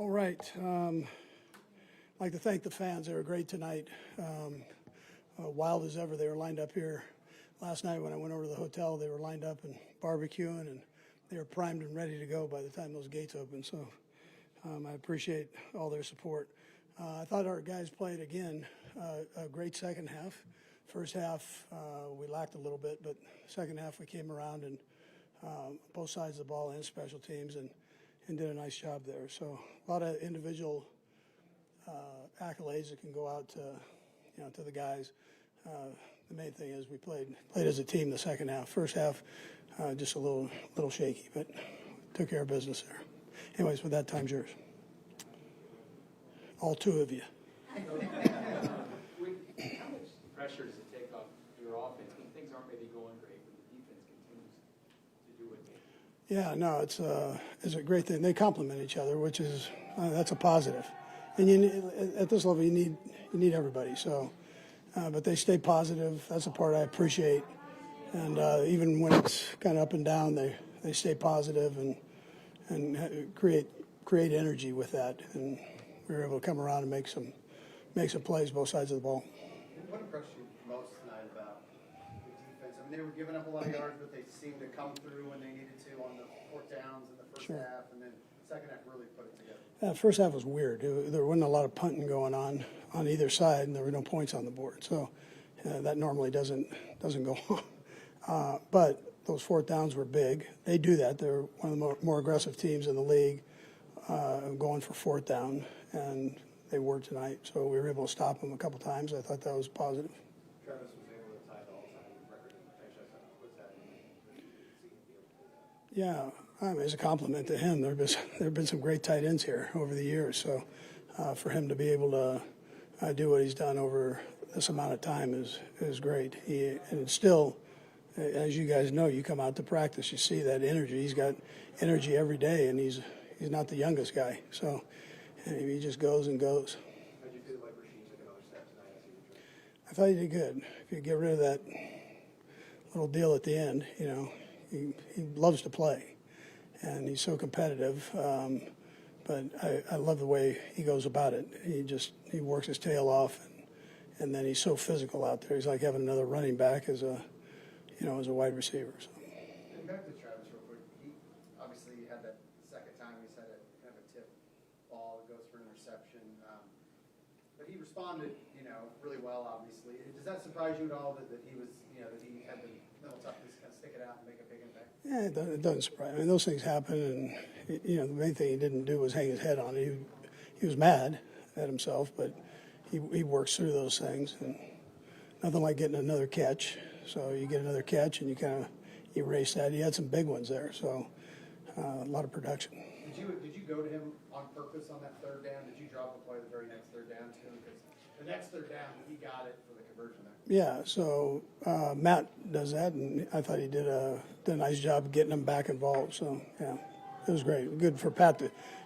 All right. I'd like to thank the fans. They were great tonight. Wild as ever. They were lined up here last night when I went over to the hotel. They were lined up and barbecuing, and they were primed and ready to go by the time those gates opened. So I appreciate all their support. I thought our guys played, again, a great second half. First half, we lacked a little bit, but second half we came around and both sides of the ball and special teams and did a nice job there. So a lot of individual accolades that can go out to the guys. The main thing is we played as a team the second half. First half, just a little shaky, but took care of business there. Anyways, with that, time's yours. All two of you. How much pressure does it take off your offense when things aren't maybe going great, but the defense continues to do what they do? Yeah, no, it's a great thing. They complement each other, which is that's a positive. And at this level, you need everybody. So, but they stay positive. That's the part I appreciate. And even when it's kind of up and down, they stay positive and create energy with that. And we were able to come around and make some plays both sides of the ball. What impressed you most tonight about the defense? I mean, they were giving up a lot of yards, but they seemed to come through when they needed to on the fourth downs in the first half, and then second half really put it together. First half was weird. There wasn't a lot of punting going on either side, and there were no points on the board. So that normally doesn't go on. But those fourth downs were big. They do that. They're one of the more aggressive teams in the league, going for fourth down, and they were tonight. So we were able to stop them a couple times. I thought that was positive. Travis was able to tie the all-time record in the franchise. What's that mean? Yeah, I mean, it's a compliment to him. There have been some great tight ends here over the years. So for him to be able to do what he's done over this amount of time is great. And still, as you guys know, you come out to practice, you see that energy. He's got energy every day, and he's not the youngest guy. So he just goes and goes. How did you feel like Rasheed took another step tonight? I thought he did good. If you get rid of that little deal at the end, he loves to play, and he's so competitive. But I love the way he goes about it. He works his tail off, and then he's so physical out there. He's like having another running back as a wide receiver. So. And back to Travis real quick. He obviously had that second time he's had a kind of a tip ball that goes for an interception, but he responded, really well. Obviously, does that surprise you at all that he was, that he had the mental toughness to kind of stick it out and make a big impact? Yeah, it doesn't surprise me. I mean, those things happen, and the main thing he didn't do was hang his head on it. He was mad at himself, but he works through those things, and nothing like getting another catch. So you get another catch, and you kind of erase that. He had some big ones there, so a lot of production. Did you go to him on purpose on that third down? Did you drop the play the very next third down to him? Because the next third down, he got it for the conversion there. Yeah, so Matt does that, and I thought he did a nice job of getting him back involved. So, yeah, it was great. Good for Pat.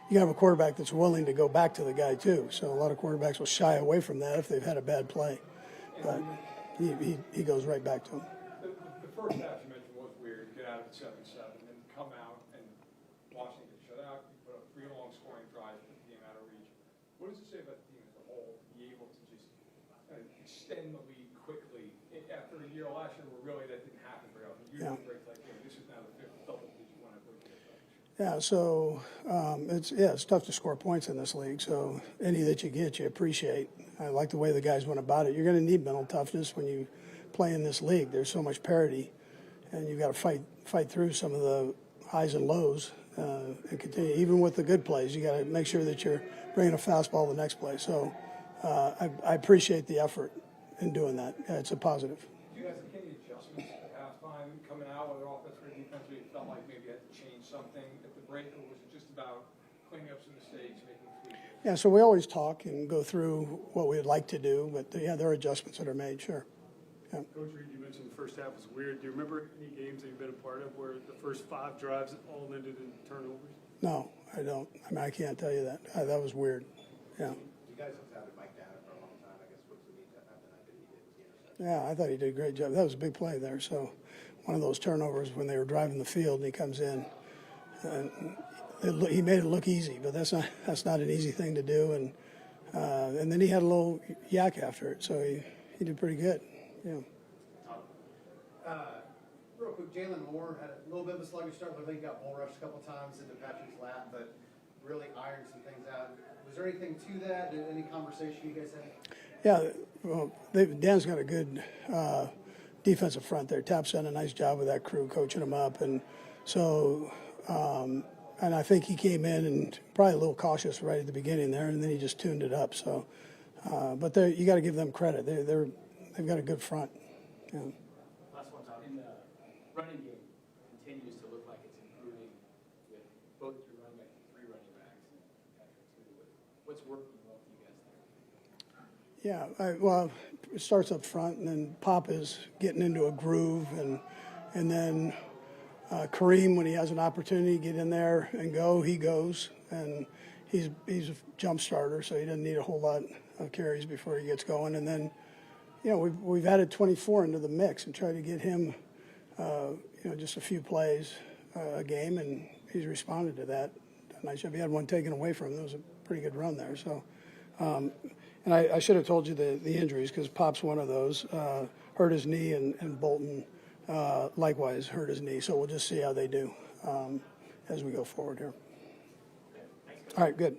You have a quarterback that's willing to go back to the guy, too. So a lot of quarterbacks will shy away from that if they've had a bad play. But he goes right back to him. The first half you mentioned was weird. Get out of it 7-7, and then come out and Washington get shut out. You put up 3 long scoring drives, put the game out of reach. What does it say about the team as a whole to be able to just extend the lead quickly after a year last year where really that didn't happen very often? You didn't break like this is now the 5th double-digit one I've looked at. Yeah, so it's tough to score points in this league. So any that you get, you appreciate. I like the way the guys went about it. You're going to need mental toughness when you play in this league. There's so much parity, and you've got to fight through some of the highs and lows and continue. Even with the good plays, you got to make sure that you're bringing a fastball the next play. So I appreciate the effort in doing that. Yeah, it's a positive. Do you guys make any adjustments at halftime coming out, whether offense or defense, where you felt like maybe you had to change something at the break, or was it just about cleaning up some mistakes, making tweaks? Yeah, so we always talk and go through what we'd like to do, but there are adjustments that are made, sure. Yeah. Coach Reid, you mentioned the first half was weird. Do you remember any games that you've been a part of where the first 5 drives all ended in turnovers? No, I don't. I mean, I can't tell you that. That was weird. Yeah. You guys have had Mike down for a long time. I guess what's the neat after that he did was the interception. Yeah, I thought he did a great job. That was a big play there. So one of those turnovers when they were driving the field and he comes in, and he made it look easy, but that's not an easy thing to do. And then he had a little yak after it, so he did pretty good. Yeah. Real quick, Jalen Moore had a little bit of a sluggish start, but I think he got bull rushed a couple times into Patrick's lap, but really ironed some things out. Was there anything to that? Any conversation you guys had? Yeah, well, Dan's got a good defensive front there. Tap's done a nice job with that crew, coaching them up, and so and I think he came in and probably a little cautious right at the beginning there, and then he just tuned it up. So, but you got to give them credit. They've got a good front. Yeah. Last one, Tom. In the running game continues to look like it's improving with both your running back and 3 running backs and Patrick too. What's working well for you guys there? Yeah, well, it starts up front, and then Pop is getting into a groove, and then Kareem, when he has an opportunity to get in there and go, he goes, and he's a jump starter, so he doesn't need a whole lot of carries before he gets going. And then, you know, we've added 24 into the mix and tried to get him, just a few plays a game, and he's responded to that. Nice job. He had one taken away from him. That was a pretty good run there. So. And I should have told you the injuries, because Pop's one of those. Hurt his knee, and Bolton likewise hurt his knee. So we'll just see how they do as we go forward here. All right, good.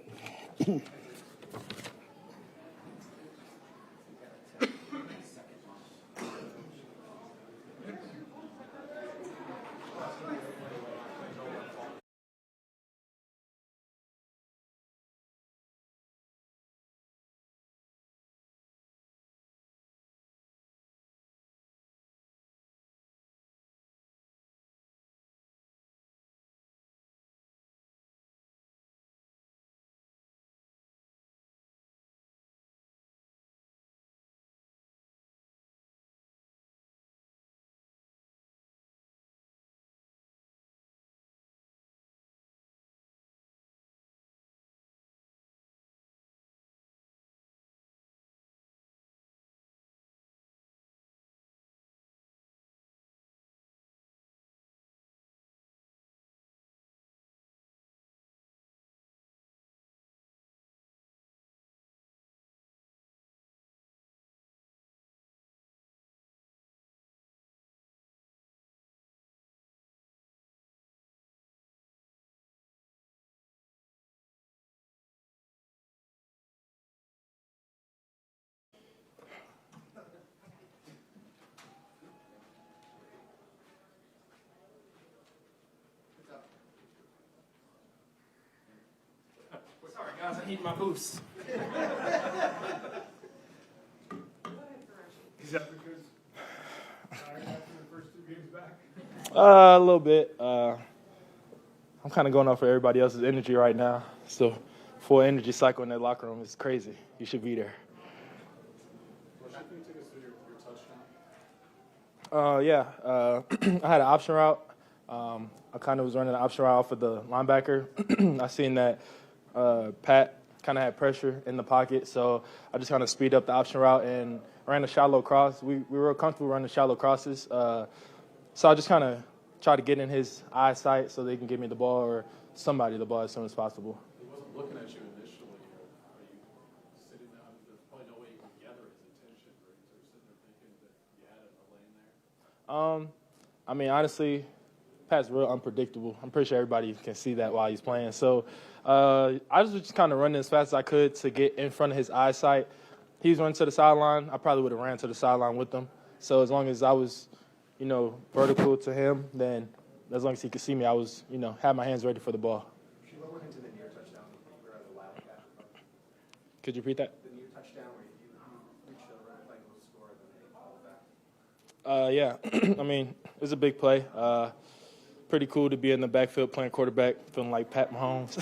Sorry, guys, I need my boost. Is that because after the first 2 games back? A little bit. I'm kind of going off of everybody else's energy right now. So, full energy cycle in that locker room is crazy. You should be there. Can you take us through your touchdown? I had an option route. I kind of was running an option route off of the linebacker. I seen that Pat kind of had pressure in the pocket, so I just kind of speed up the option route and ran a shallow cross. We were comfortable running shallow crosses, so I just kind of try to get in his eyesight so they can give me the ball or somebody the ball as soon as possible. He wasn't looking at you initially. Are you sitting down? There's probably no way you can gather his attention, right? So you're sitting there thinking that you had it in the lane there? I mean, honestly, Pat's real unpredictable. I'm pretty sure everybody can see that while he's playing. So I was just kind of running as fast as I could to get in front of his eyesight. He was running to the sideline. I probably would have ran to the sideline with him. So as long as I was, vertical to him, then as long as he could see me, I was, had my hands ready for the ball. What went into the near touchdown where the Wildcat? Could you repeat that? The near touchdown where you reached the right play, go score, and then they called back. Yeah. I mean, it was a big play. Pretty cool to be in the backfield playing quarterback, feeling like Pat Mahomes.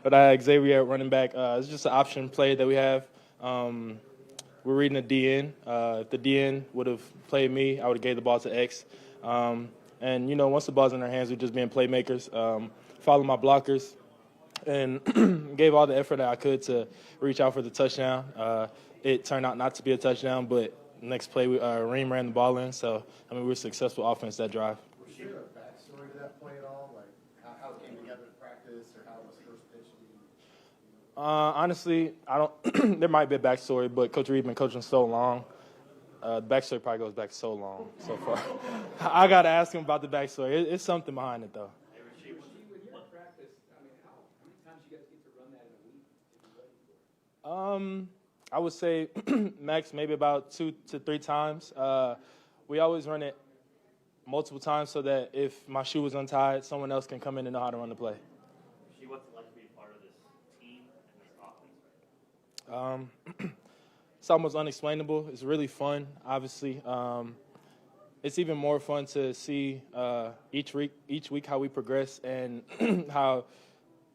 But I had Xavier at running back. It's just an option play that we have. We're reading the DN. If the DN would have played me, I would have gave the ball to X. And, once the ball's in their hands, we're just being playmakers. Follow my blockers. And gave all the effort that I could to reach out for the touchdown. It turned out not to be a touchdown, but next play, Reem ran the ball in. So, we were a successful offense that drive. Was there a backstory to that play at all? Like how it came together in practice or how it was Honestly, I don't. There might be a backstory, but Coach Reid been coaching so long. The backstory probably goes back so long so far. I got to ask him about the backstory. It's something behind it, though. With your practice, I mean, how many times you guys get to run that in a week to be ready for it? I would say max maybe about 2 to 3 times. We always run it multiple times so that if my shoe is untied, someone else can come in and know how to run the play. What's it like to be part of this team and this offense right now? It's almost unexplainable. It's really fun, obviously. It's even more fun to see each week how we progress and how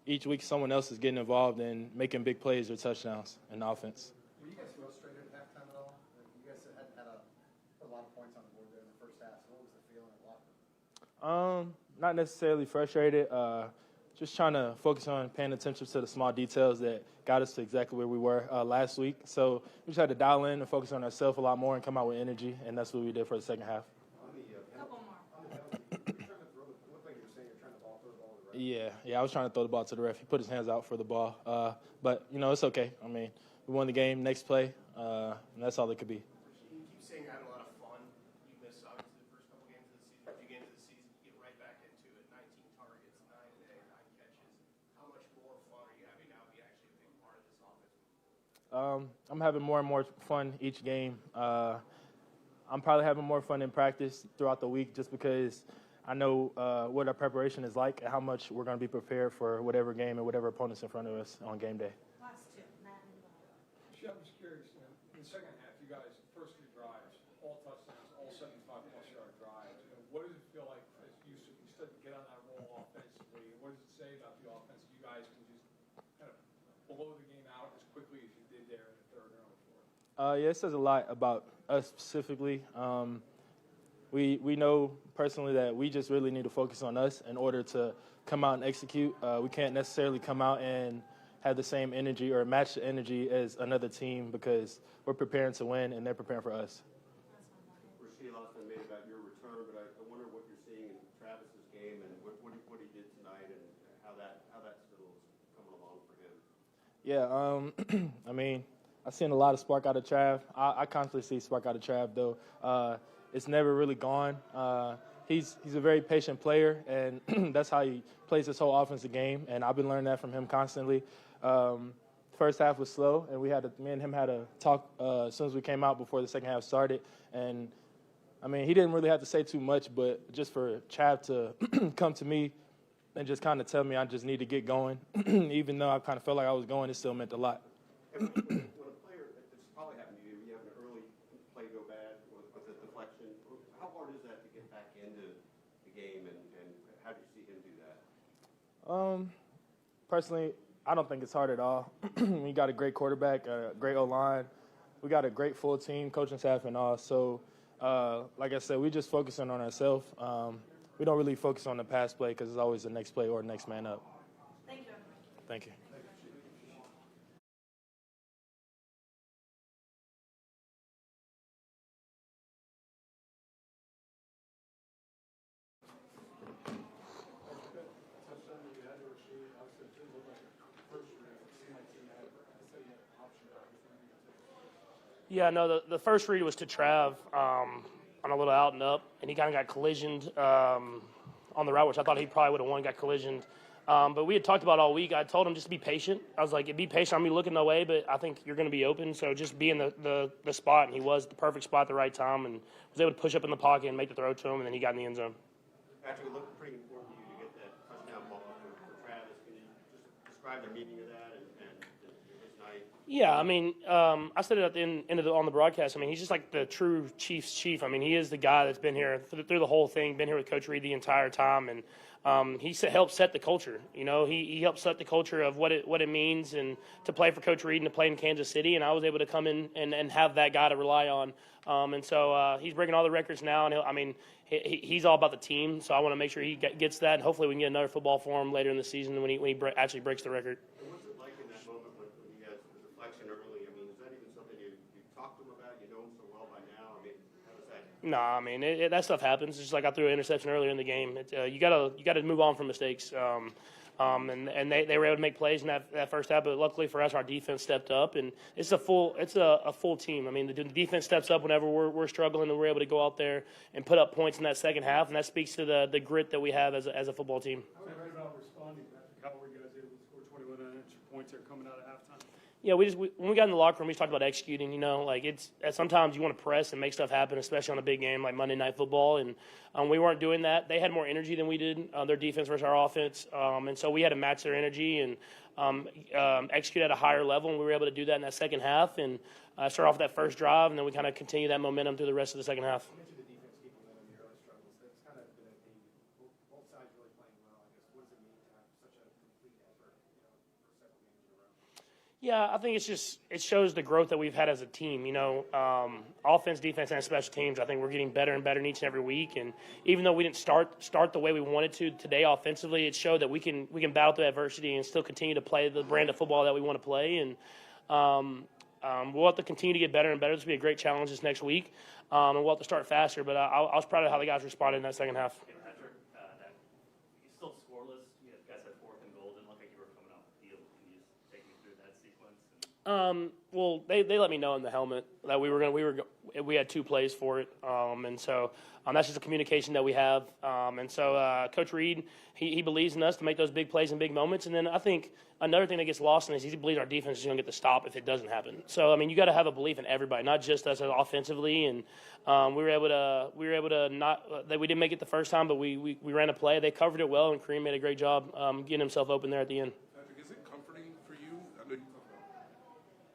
each week someone else is getting involved in making big plays or touchdowns in the offense. Were you guys frustrated at halftime at all? You guys had a lot of points on the board there in the first half. So what was the feeling in the locker room? Not necessarily frustrated. Just trying to focus on paying attention to the small details that got us to exactly where we were last week. So we just had to dial in and focus on ourselves a lot more and come out with energy, and that's what we did for the second half. Yeah, I was trying to throw the ball to the ref. He put his hands out for the ball. But, it's okay. I mean, we won the game, next play, and that's all it could be. You keep saying you had a lot of fun. You missed, obviously, the first couple games of the season. 2 games of the season, you get right back into it. 19 targets, 9 catches. How much more fun are you having now to be actually a big part of this offense? I'm having more and more fun each game. I'm probably having more fun in practice throughout the week just because I know what our preparation is like and how much we're going to be prepared for whatever game and whatever opponent's in front of us on game day. I'm just curious, in the second half, you guys, first 3 drives, all touchdowns, all 75-plus-yard drives. What does it feel like as you start to get on that roll offensively? What does it say about the offense? You guys can just kind of blow the game out as quickly as you did there in the third and early fourth? Yeah, it says a lot about us specifically. We know personally that we just really need to focus on us in order to come out and execute. We can't necessarily come out and have the same energy or match the energy as another team because we're preparing to win and they're preparing for us. Rasheed, a lot's been made about your return, but I wonder what you're seeing in Travis's game and what he did tonight and how that still is coming along for him. Yeah, I mean, I've seen a lot of spark out of Trav. I constantly see spark out of Trav, though. It's never really gone. He's a very patient player, and that's how he plays his whole offensive game, and I've been learning that from him constantly. First half was slow, and me and him had a talk as soon as we came out before the second half started. And, I mean, he didn't really have to say too much, but just for Trav to come to me and just kind of tell me I just need to get going, even though I kind of felt like I was going, it still meant a lot. When a player, it's probably happened to you, you have an early play go bad with a deflection. How hard is that to get back into the game, and how do you see him do that? Personally, I don't think it's hard at all. We got a great quarterback, a great O-line. We got a great full team, coaching staff and all. So, like I said, we just focusing on ourselves. We don't really focus on the pass play because it's always the next play or next man up. Thank you. Thank you. Yeah, no, the first read was to Trav on a little out and up, and he kind of got collisioned on the route, which I thought he probably would have won, got collisioned. But we had talked about all week. I told him just to be patient. I was like, be patient. I'm going to be looking the way, but I think you're going to be open. So just be in the spot, and he was the perfect spot at the right time and was able to push up in the pocket and make the throw to him, and then he got in the end zone. Patrick, it looked pretty important to you to get that touchdown ball for Travis. Can you just describe the meaning of that and his night? Yeah, I mean, I said it at the end on the broadcast. I mean, he's just like the true Chiefs chief. I mean, he is the guy that's been here through the whole thing, been here with Coach Reid the entire time, and he helped set the culture. You know, he helped set the culture of what it means and to play for Coach Reid and to play in Kansas City. And I was able to come in and have that guy to rely on. And so he's breaking all the records now. And he's all about the team. So I want to make sure he gets that. And hopefully we can get another football for him later in the season when he actually breaks the record. And what's it like in that moment when he has the deflection early? I mean, is that even something you talked to him about? You know him so well by now. I mean, how does that? No, I mean that stuff happens. It's just like I threw an interception earlier in the game. You gotta move on from mistakes. and they were able to make plays in that first half. But luckily for us, our defense stepped up, and it's a full team. I mean, the defense steps up whenever we're struggling, and we're able to go out there and put up points in that second half, and that speaks to the grit that we have as a football team. Say right about responding, Patrick. How were you guys able to score 21 unanswered points there coming out of halftime? Yeah, when we got in the locker room, we talked about executing. Like sometimes you want to press and make stuff happen, especially on a big game like Monday Night Football, and we weren't doing that. They had more energy than we did, their defense versus our offense, and so we had to match their energy and execute at a higher level, and we were able to do that in that second half and start off that first drive, and then we kind of continue that momentum through the rest of the second half. You mentioned the defense keeping them in the early struggles. That's kind of been a theme. Both sides really playing well. I guess what does it mean to have such a complete effort, for several games in a row? Yeah, I think it shows the growth that we've had as a team. Offense, defense, and special teams. I think we're getting better and better in each and every week. And even though we didn't start the way we wanted to today offensively, it showed that we can battle through adversity and still continue to play the brand of football that we want to play. And we'll have to continue to get better and better. This will be a great challenge this next week, and we'll have to start faster. But I was proud of how the guys responded in that second half. Patrick, that you're still scoreless. You guys had 4th and goal. Didn't look like you were coming off the field. Can you just take me through that sequence? Well, they let me know in the helmet that we had 2 plays for it, and so that's just a communication that we have. And so Coach Reid, he believes in us to make those big plays and big moments. And then I think another thing that gets lost in this is he believes our defense is going to get the stop if it doesn't happen. So I mean, you got to have a belief in everybody, not just us offensively. And we were able to not that we didn't make it the first time, but we ran a play. They covered it well, and Kareem made a great job getting himself open there at the end. Patrick, is it comforting for you? I know you talk about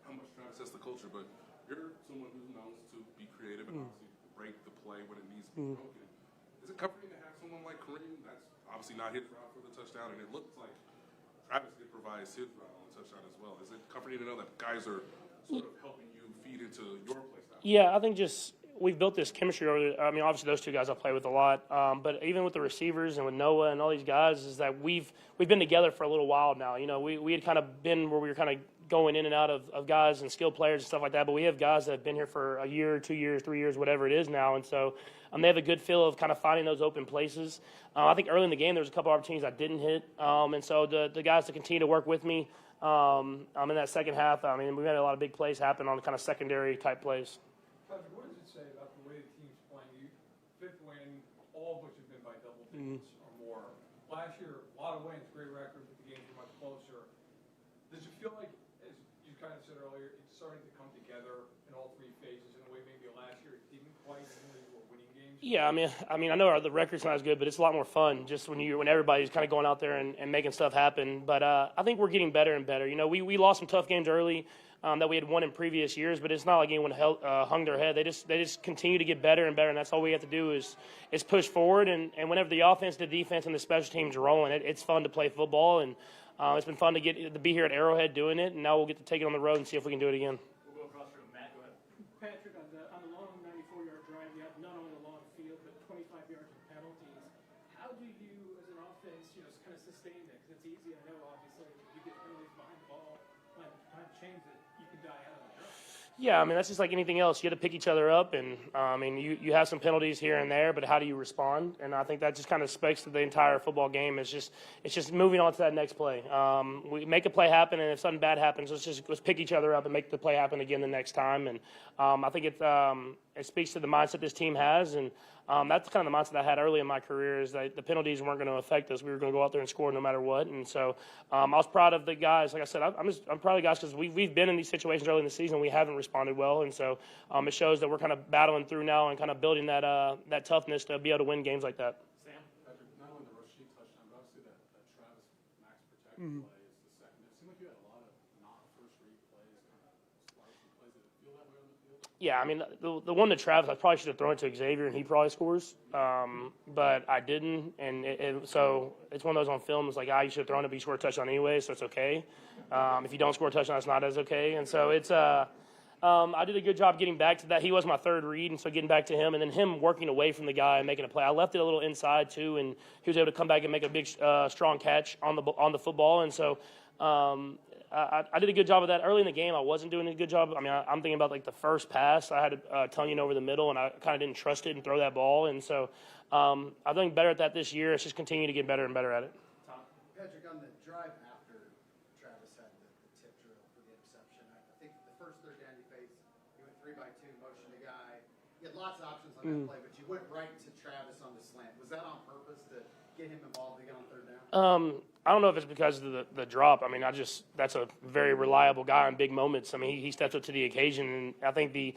how much Travis sets the culture, but you're someone who knows to be creative and obviously break the play when it needs to be broken. Is it comforting to have someone like Kareem? That's obviously not his route for the touchdown, and it looks like Travis provides his route on the touchdown as well. Is it comforting to know that guys are sort of helping you feed into your play style? Yeah, I think we've built this chemistry over. I mean, obviously those 2 guys I play with a lot, but even with the receivers and with Noah and all these guys, is that we've been together for a little while now. We had kind of been where we were kind of going in and out of guys and skilled players and stuff like that, but we have guys that have been here for a year, 2 years, 3 years, whatever it is now, and so they have a good feel of kind of finding those open places. I think early in the game there was a couple opportunities I didn't hit, and so the guys to continue to work with me in that second half. I mean, we had a lot of big plays happen on kind of secondary type plays. Patrick, what does it say about the way the team's playing? You 5th win, all of which have been by double digits or more. Last year, a lot of wins, great record, but the games were much closer. Does it feel like, as you kind of said earlier, it's starting to come together in all 3 phases in a way maybe last year it didn't quite, even though you were winning games? Yeah, I mean, I know the record's not as good, but it's a lot more fun just when everybody's kind of going out there and making stuff happen. But I think we're getting better and better. We lost some tough games early that we had won in previous years, but it's not like anyone hung their head. They just continue to get better and better, and that's all we have to do is push forward. And whenever the offense, the defense, and the special teams are rolling, it's fun to play football, and it's been fun to be here at Arrowhead doing it, and now we'll get to take it on the road and see if we can do it again. We'll go across the room. Matt, go ahead. Patrick, on the long 94-yard drive, you have not only a long field, but 25 yards of penalties. How do you, as an offense, kind of sustain that? Because it's easy, I know, obviously, you get penalties behind the ball, by the time change it, you can die out of that. Yeah, I mean, that's just like anything else. You got to pick each other up, and I mean, you have some penalties here and there, but how do you respond? And I think that just kind of speaks to the entire football game. It's just moving on to that next play. We make a play happen, and if something bad happens, let's pick each other up and make the play happen again the next time. And I think it speaks to the mindset this team has, and that's kind of the mindset I had early in my career, is that the penalties weren't going to affect us. We were going to go out there and score no matter what. And so I was proud of the guys. Like I said, I'm proud of the guys because we've been in these situations early in the season. We haven't responded well, and so it shows that we're kind of battling through now and kind of building that toughness to be able to win games like that. Sam? Patrick, not only the Rashid touchdown, but obviously that Travis Max protect play is the second. It seemed like you had a lot of not first-read plays, kind of slicing plays. Did it feel that way on the field? Yeah, I mean, the one to Travis, I probably should have thrown it to Xavier, and he probably scores. But I didn't, and so it's one of those on film. It's like, you should have thrown it, but you scored a touchdown anyway, so it's okay. If you don't score a touchdown, it's not as okay. And so it's I did a good job getting back to that. He was my third read, and so getting back to him, and then him working away from the guy and making a play. I left it a little inside too, and he was able to come back and make a big, strong catch on the football. And so I did a good job of that. Early in the game, I wasn't doing a good job. I mean, I'm thinking about like the first pass. I had a Tunyon over the middle, and I kind of didn't trust it and throw that ball. And so I think better at that this year. It's just continue to get better and better at it. Tom? Patrick, on the drive after Travis had the tip drill for the interception, I think the first third down you faced, you went 3-by-2, motioned the guy. You had lots of options on that play, but you went right to Travis on the slant. Was that on purpose to get him involved to get on third down? I don't know if it's because of the drop. I mean, that's a very reliable guy in big moments. I mean, he steps up to the occasion, and I think the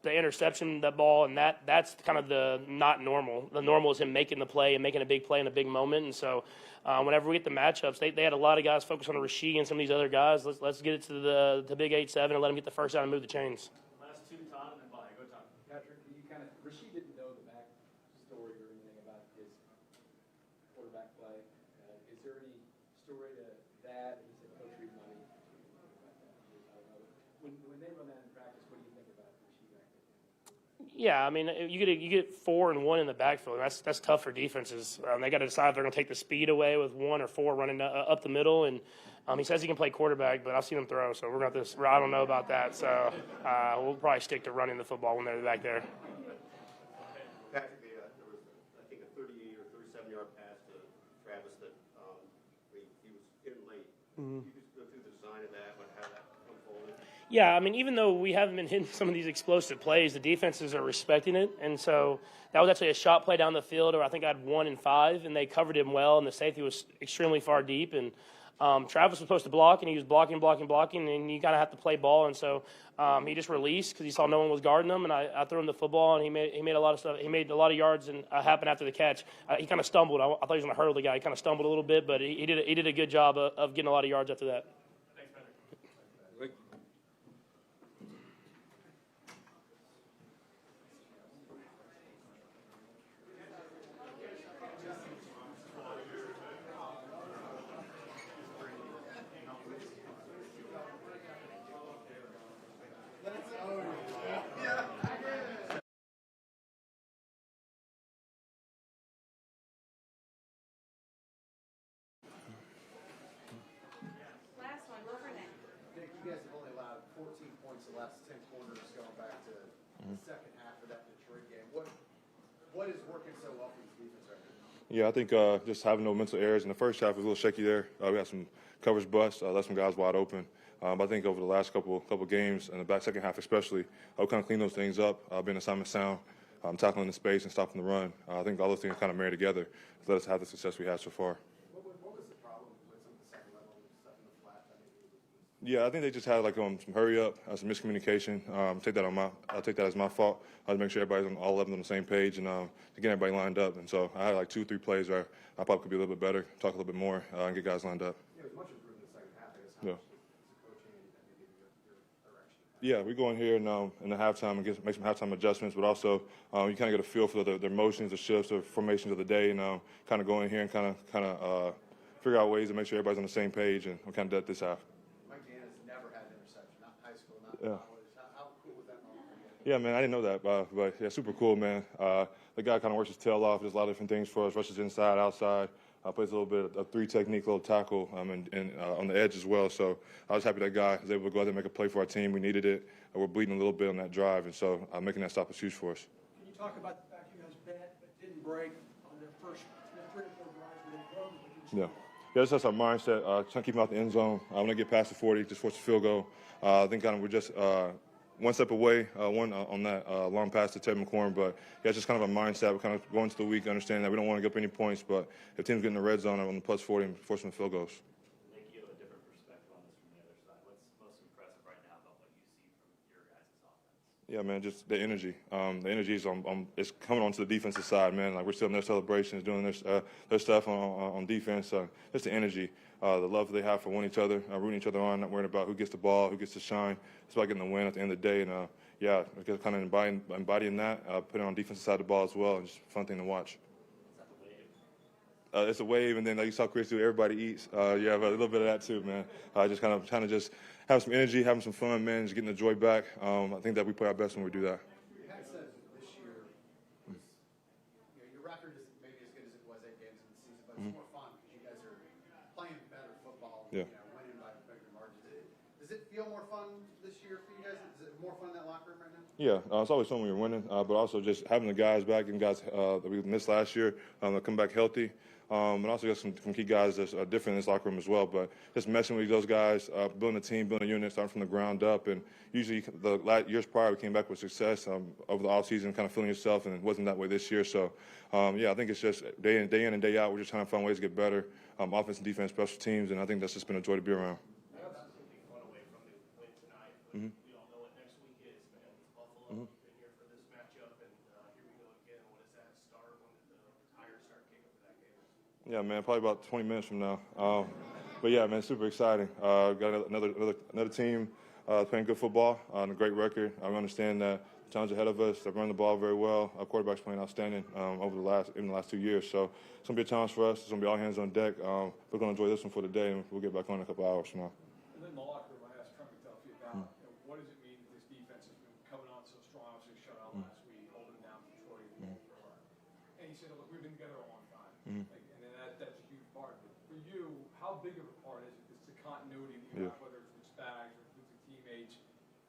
interception, that ball, and that's kind of the not normal. The normal is him making the play and making a big play in a big moment. And so, whenever we get the matchups, they had a lot of guys focus on Rasheed and some of these other guys. Let's get it to the big 8-7 and let them get the first down and move the chains. Last two, Todd, and then bye. Go, Todd. Patrick, Rasheed didn't know the back story or anything about his quarterback play. Is there any story to that? He said Coach Reid money. I don't know. When they run that in practice, what do you think about Rasheed back there? Yeah, I mean, you get 4 and 1 in the backfield. That's tough for defenses. They got to decide if they're going to take the speed away with 1 or 4 running up the middle. And he says he can play quarterback, but I've seen him throw, so we're going to have to. I don't know about that. So we'll probably stick to running the football when they're back there. Patrick, there was, I think, a 38 or 37-yard pass to Travis that he was hitting late. You just go through the design of that, how that unfolded. Yeah, I mean, even though we haven't been hitting some of these explosive plays, the defenses are respecting it. And so that was actually a shot play down the field, or I think I had 1 and 5, and they covered him well, and the safety was extremely far deep. And Travis was supposed to block, and he was blocking, and you kind of have to play ball. And so he just released because he saw no one was guarding him, and I threw him the football, and he made a lot of stuff. He made a lot of yards and happen after the catch. He kind of stumbled. I thought he was going to hurdle the guy. He kind of stumbled a little bit, but he did a good job of getting a lot of yards after that. Thanks, Patrick. Last one, go for Nick. Nick, you guys have only allowed 14 points the last 10 quarters going back to the second half of that Detroit game. What is working so well for this defense right now? Yeah, I think just having no mental errors in the first half was a little shaky there. We had some coverage busts, left some guys wide open. But I think over the last couple games, and the second half especially, we kind of clean those things up, being assignment sound, tackling the space and stopping the run. I think all those things kind of marry together to let us have the success we had so far. What was the problem with some of the second level stuff in the flat? Yeah, I think they just had some hurry up, some miscommunication. I'll take that as my fault. I had to make sure everybody's on all 11 on the same page and to get everybody lined up. And so I had 2 or 3 plays where I probably could be a little bit better, talk a little bit more, and get guys lined up. Yeah, it was much improved in the second half. I guess Yeah. Coach Andy that maybe your direction. Yeah, we go in here in the halftime and make some halftime adjustments, but also you kind of get a feel for their motions, the shifts, the formations of the day, and kind of go in here and kind of figure out ways to make sure everybody's on the same page, and we kind of did this half. Mike Dana's never had an interception, not in high school, not in Yeah. college. How cool was that moment for you? Yeah, man, I didn't know that, but yeah, super cool, man. The guy kind of works his tail off, does a lot of different things for us, rushes inside, outside, plays a little bit of 3 technique, little tackle, and on the edge as well. So I was happy that guy was able to go out there and make a play for our team. We needed it. We're bleeding a little bit on that drive, and so making that stop was huge for us. Can you talk about the fact you guys bet but didn't break on their first 3 or 4 drives where they broke, but you Yeah, that's our mindset. Trying to keep them out the end zone. When they get past the 40, just force a field goal. I think we're just one step away, on that long pass to Ted McLaurin. But yeah, it's just kind of a mindset. We're kind of going into the week understanding that we don't want to give up any points, but if teams get in the red zone on the plus 40 and force them to field goals. Nick, you have a different perspective on this from the other side. What's most impressive right now about what you see from your guys' offense? Yeah, man, just the energy. The energy is it's coming onto the defensive side, man. Like we're still in their celebrations, doing their stuff on defense. Just the energy, the love they have for one each other, rooting each other on, not worrying about who gets the ball, who gets to shine. It's about getting the win at the end of the day. And yeah, just kind of embodying that, putting it on defensive side of the ball as well, and just a fun thing to watch. It's a wave, and then like you saw Chris do, everybody eats. Yeah, but a little bit of that too, man. Just kind of trying to just have some energy, having some fun, man, just getting the joy back. I think that we play our best when we do that. You had said this year was, your record isn't maybe as good as it was 8 games in the season, but it's more fun because you guys are playing better football, Yeah. Winning by bigger margins. Does it feel more fun this year for you guys? Is it more fun in that locker room right now? Yeah, it's always fun when you're winning, but also just having the guys back and guys that we missed last year come back healthy. And also got some key guys that's different in this locker room as well. But just messing with those guys, building a team, building a unit, starting from the ground up. And usually the years prior, we came back with success over the offseason, kind of feeling yourself, and it wasn't that way this year. So, I think it's just day in and day out, we're just trying to find ways to get better, offense and defense, special teams, and I think that's just been a joy to be around. Mm-hmm. We all know what next week is, man. It's Buffalo. We've been here for this matchup, and here we go again. What does that start when the tires start kicking for that game? Yeah, man, probably about 20 minutes from now. But yeah, man, super exciting. Got another team playing good football on a great record. I understand that the challenge ahead of us. They've run the ball very well. Our quarterback's playing outstanding over the last 2 years. So it's gonna be a challenge for us. It's gonna be all hands on deck. We're gonna enjoy this one for the day, and we'll get back on in a couple hours from now. And then the locker room, I asked Trent McDuffie about what does it mean that this defense has been coming on so strong? Obviously, shut out last week, holding down Detroit, and he said, "Look, we've been together a long time, and then that's a huge part." But for you, how big of a part is it? It's the continuity that you have, whether it's with Spags or with the teammates,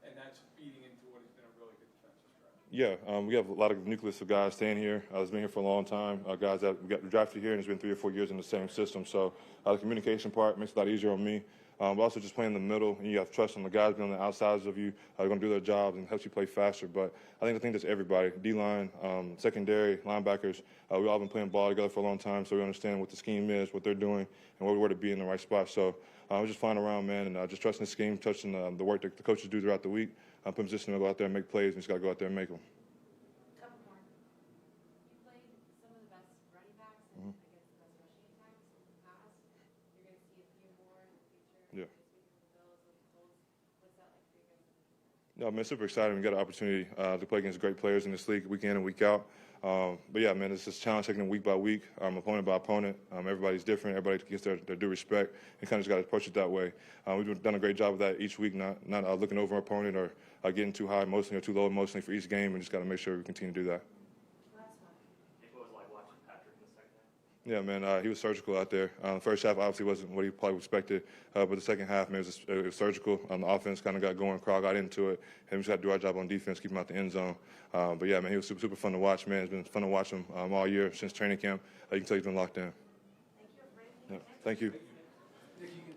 and that's feeding into what has been a really good defensive stretch. Yeah, we have a lot of nucleus of guys staying here. That's been here for a long time. Guys that we got drafted here, and it's been 3 or 4 years in the same system. So the communication part makes it a lot easier on me. But also just playing in the middle, and you have trust in the guys being on the outsides of you. They're going to do their jobs and helps you play faster. But I think that's everybody, D-line, secondary, linebackers. We've all been playing ball together for a long time, so we understand what the scheme is, what they're doing, and where to be in the right spot. So we're just flying around, man, and just trusting the scheme, trusting the work that the coaches do throughout the week. Put in position to go out there and make plays, and just got to go out there and make them. Couple more. You played some of the best running backs and I guess the best rushing attacks in the past. You're going to see a few more in the future. Yeah. What's that like for you guys? No, man, super exciting. We got an opportunity to play against great players in this league week in and week out. But yeah, man, it's just challenge taking it week by week, opponent by opponent. Everybody's different. Everybody gets their due respect. And kind of just got to approach it that way. We've done a great job of that each week, not looking over our opponent or getting too high emotionally or too low emotionally for each game. We just got to make sure we continue to do that. Last one. What was it like watching Patrick in the second half? Yeah, man, he was surgical out there. The first half obviously wasn't what he probably expected, but the second half, man, it was surgical. The offense kind of got going, crowd got into it, and we just got to do our job on defense, keep him out the end zone. But yeah, man, he was super fun to watch, man. It's been fun to watch him all year since training camp. You can tell he's been locked in. Thank you. Yeah, thank you. Nick, you can